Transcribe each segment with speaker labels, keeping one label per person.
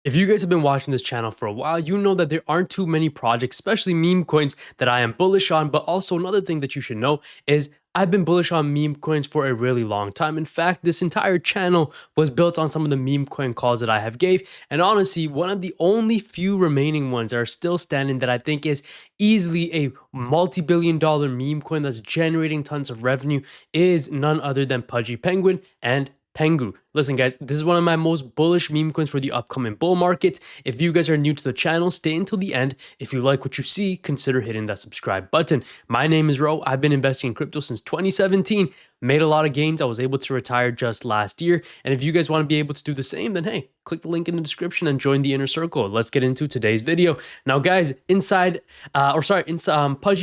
Speaker 1: If you guys have been watching this channel for a while, you know that there aren't too many projects, especially meme coins, that I am bullish on. But also another thing that you should know is I've been bullish on meme coins for a really long time. In fact, this entire channel was built on some of the meme coin calls that I have gave. And honestly, one of the only few remaining ones that are still standing that I think is easily a multi-billion-dollar meme coin that's generating tons of revenue is none other than Pudgy Penguin and Pengu. Listen, guys, this is one of my most bullish meme coins for the upcoming bull market. If you guys are new to the channel, stay until the end. If you like what you see, consider hitting that subscribe button. My name is Ro. I've been investing in crypto since 2017. Made a lot of gains. I was able to retire just last year. And if you guys want to be able to do the same, then hey, click the link in the description and join the inner circle. Let's get into today's video. Now, guys, Pudgy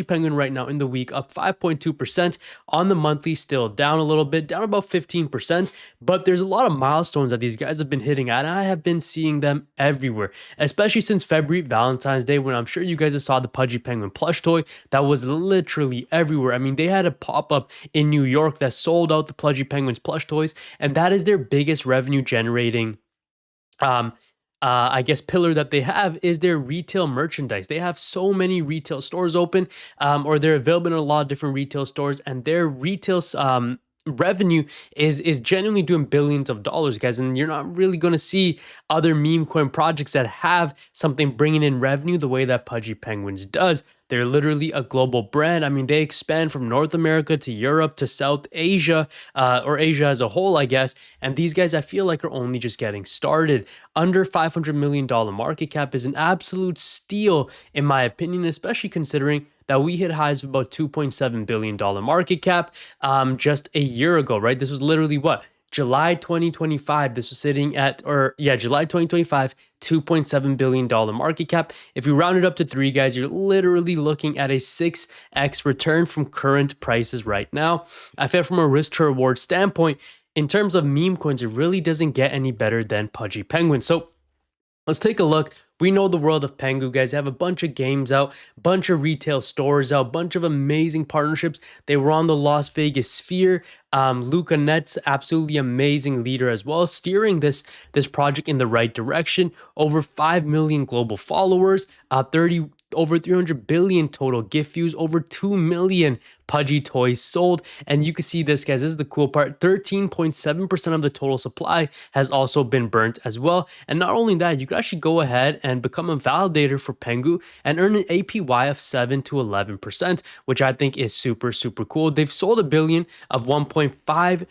Speaker 1: Penguin right now in the week up 5.2%. On the monthly, still down a little bit, down about 15%. But there's a lot of milestones that these guys have been hitting at, and I have been seeing them everywhere, especially since February, Valentine's Day, when I'm sure you guys saw the Pudgy Penguin plush toy that was literally everywhere. I mean, they had a pop-up in New York that sold out the Pudgy Penguins plush toys, and that is their biggest revenue generating I guess pillar that they have is their retail merchandise. They have so many retail stores open, or they're available in a lot of different retail stores, and their retail revenue is genuinely doing billions of dollars, guys. And you're not really going to see other meme coin projects that have something bringing in revenue the way that Pudgy Penguins does. They're literally a global brand. I mean, they expand from North America to Europe to South Asia, or Asia as a whole, I guess. And these guys, I feel like, are only just getting started. Under $500 million market cap is an absolute steal, in my opinion, especially considering that we hit highs of about $2.7 billion market cap just a year ago, right? This was literally what? July 2025, this was sitting at, July 2025, $2.7 billion market cap. If you round it up to 3, guys, you're literally looking at a 6x return from current prices right now. I feel from a risk to reward standpoint, in terms of meme coins, it really doesn't get any better than Pudgy Penguin. So let's take a look. We know the world of Pengu, guys. They have a bunch of games out, bunch of retail stores out, bunch of amazing partnerships. They were on the Las Vegas Sphere. Luca Net's absolutely amazing leader as well, steering this project in the right direction. Over 5 million global followers, over 300 billion total gift views, over 2 million Pudgy toys sold. And you can see this, guys, this is the cool part. 13.7% of the total supply has also been burnt as well. And not only that, you could actually go ahead and become a validator for Pengu and earn an APY of 7 to 11%, which I think is super, super cool. They've sold a billion of 1.5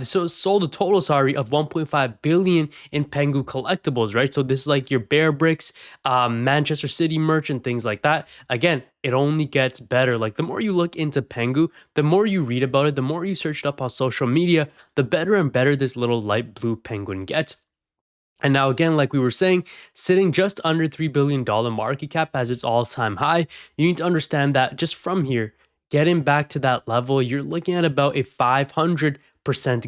Speaker 1: sold a total, of 1.5 billion in Pengu collectibles, right? So this is like your Bear Bricks, Manchester City merch, and things like that. Again, it only gets better. Like, the more you look into Pengu, the more you read about it, the more you search it up on social media, the better and better this little light blue penguin gets. And now, again, like we were saying, sitting just under $3 billion market cap as its all-time high, you need to understand that just from here, getting back to that level, you're looking at about a 500%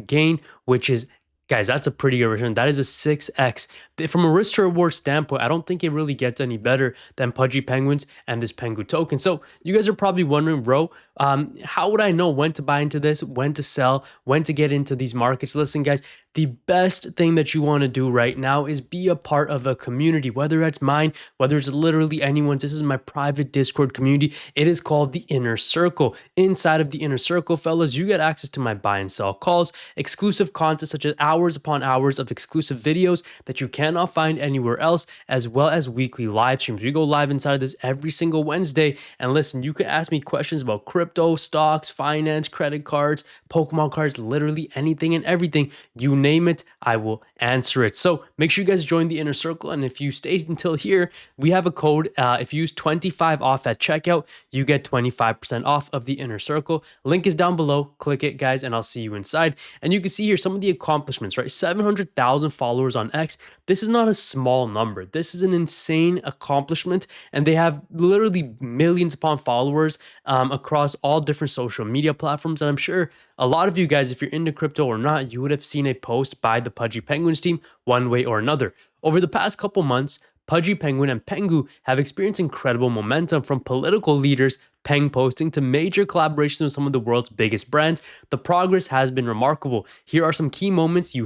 Speaker 1: gain, which is, guys, that's a pretty good return. That is a 6x. From a risk to reward standpoint, I don't think it really gets any better than Pudgy Penguins and this Pengu token. So you guys are probably wondering, Ro, how would I know when to buy into this, when to sell, when to get into these markets? Listen, guys, the best thing that you want to do right now is be a part of a community, whether it's mine, whether it's literally anyone's. This is my private Discord community. It is called the Inner Circle. Inside of the Inner Circle, fellas, you get access to my buy and sell calls, exclusive content such as hours upon hours of exclusive videos that you cannot find anywhere else, as well as weekly live streams. We go live inside of this every single Wednesday. And listen, you can ask me questions about crypto, stocks, finance, credit cards, Pokemon cards, literally anything and everything. You name it, I will answer it. So make sure you guys join the Inner Circle. And if you stayed until here, we have a code. If you use 25 off at checkout, you get 25% off of the Inner Circle. Link is down below. Click it, guys, and I'll see you inside. And you can see here some of the accomplishments, right? 700,000 followers on X. This is not a small number. This is an insane accomplishment. And they have literally millions upon followers across all different social media platforms. And I'm sure a lot of you guys, if you're into crypto or not, you would have seen a post by the Pudgy Penguins team one way or another. Over the past couple months, Pudgy Penguin and Pengu have experienced incredible momentum, from political leaders Peng posting to major collaborations with some of the world's biggest brands. The progress has been remarkable. Here are some key moments you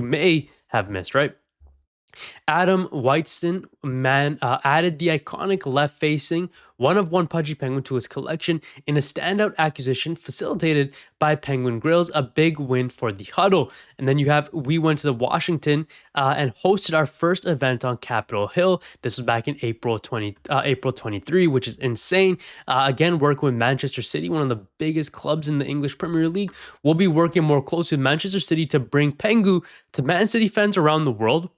Speaker 1: may have missed, right? Adam Whiteston added the iconic left-facing one-of-one pudgy penguin to his collection in a standout acquisition facilitated by Penguin Grills, a big win for the huddle. And then we went to the Washington and hosted our first event on Capitol Hill. This was back in April 23, which is insane. Again, working with Manchester City, one of the biggest clubs in the English Premier League. We'll be working more closely with Manchester City to bring Pengu to Man City fans around the world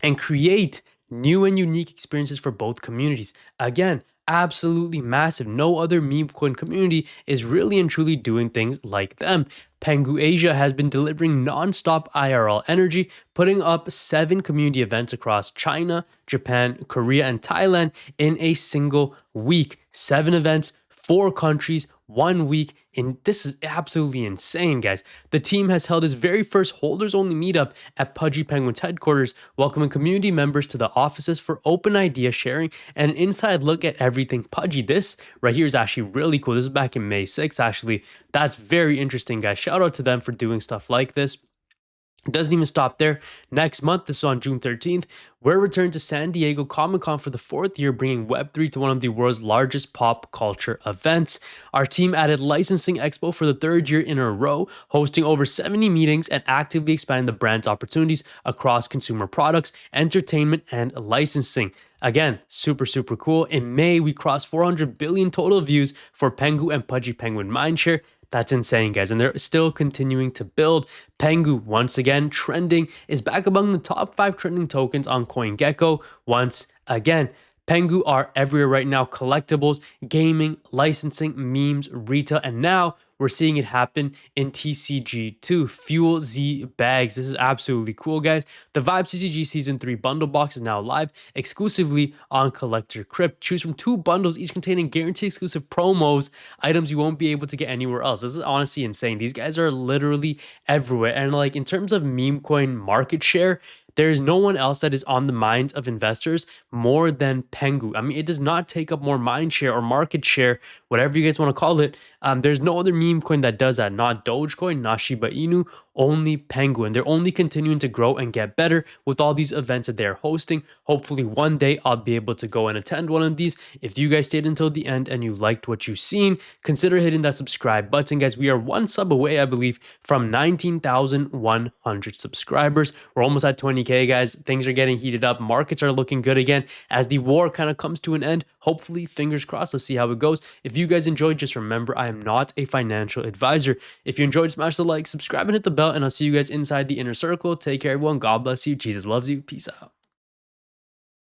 Speaker 1: and create new and unique experiences for both communities. Again, absolutely massive. No other meme coin community is really and truly doing things like them. Pengu Asia has been delivering nonstop IRL energy, putting up 7 community events across China, Japan, Korea, and Thailand in a single week. 7 events, 4 countries, 1 week. And this is absolutely insane, guys. The team has held its very first holders only meetup at Pudgy Penguins headquarters, welcoming community members to the offices for open idea sharing and an inside look at everything Pudgy. This right here is actually really cool. This is back in May 6th, actually. That's very interesting, guys. Shout out to them for doing stuff like this. It doesn't even stop there. Next month, this is on June 13th, we're returned to San Diego Comic-Con for the 4th year, bringing Web3 to one of the world's largest pop culture events. Our team added Licensing Expo for the 3rd year in a row, hosting over 70 meetings and actively expanding the brand's opportunities across consumer products, entertainment, and licensing. Again, super cool. In May, we crossed 400 billion total views for Pengu and Pudgy Penguin Mindshare. That's insane, guys. And they're still continuing to build. Pengu, once again, trending, is back among the top 5 trending tokens on CoinGecko once again. Pengu are everywhere right now. Collectibles, gaming, licensing, memes, retail, and now we're seeing it happen in TCG too. Fuel Z bags. This is absolutely cool, guys. The Vibe CCG Season 3 bundle box is now live exclusively on Collector Crypt. Choose from 2 bundles, each containing guaranteed exclusive promos, items you won't be able to get anywhere else. This is honestly insane. These guys are literally everywhere. And like in terms of meme coin market share, there is no one else that is on the minds of investors more than Pengu. I mean, it does not take up more mind share or market share, whatever you guys want to call it. There's no other meme coin that does that. Not Dogecoin, not Shiba Inu, only Pengu. And they're only continuing to grow and get better with all these events that they're hosting. Hopefully one day I'll be able to go and attend one of these. If you guys stayed until the end and you liked what you've seen, consider hitting that subscribe button, guys. We are 1 sub away, I believe, from 19,100 subscribers. We're almost at 20K, guys. Things are getting heated up. Markets are looking good again as the war kind of comes to an end. Hopefully, fingers crossed. Let's see how it goes. If you guys enjoyed, just remember I am not a financial advisor. If you enjoyed, smash the like, subscribe, and hit the bell, and I'll see you guys inside the inner circle. Take care, everyone. God bless you. Jesus loves you. Peace out.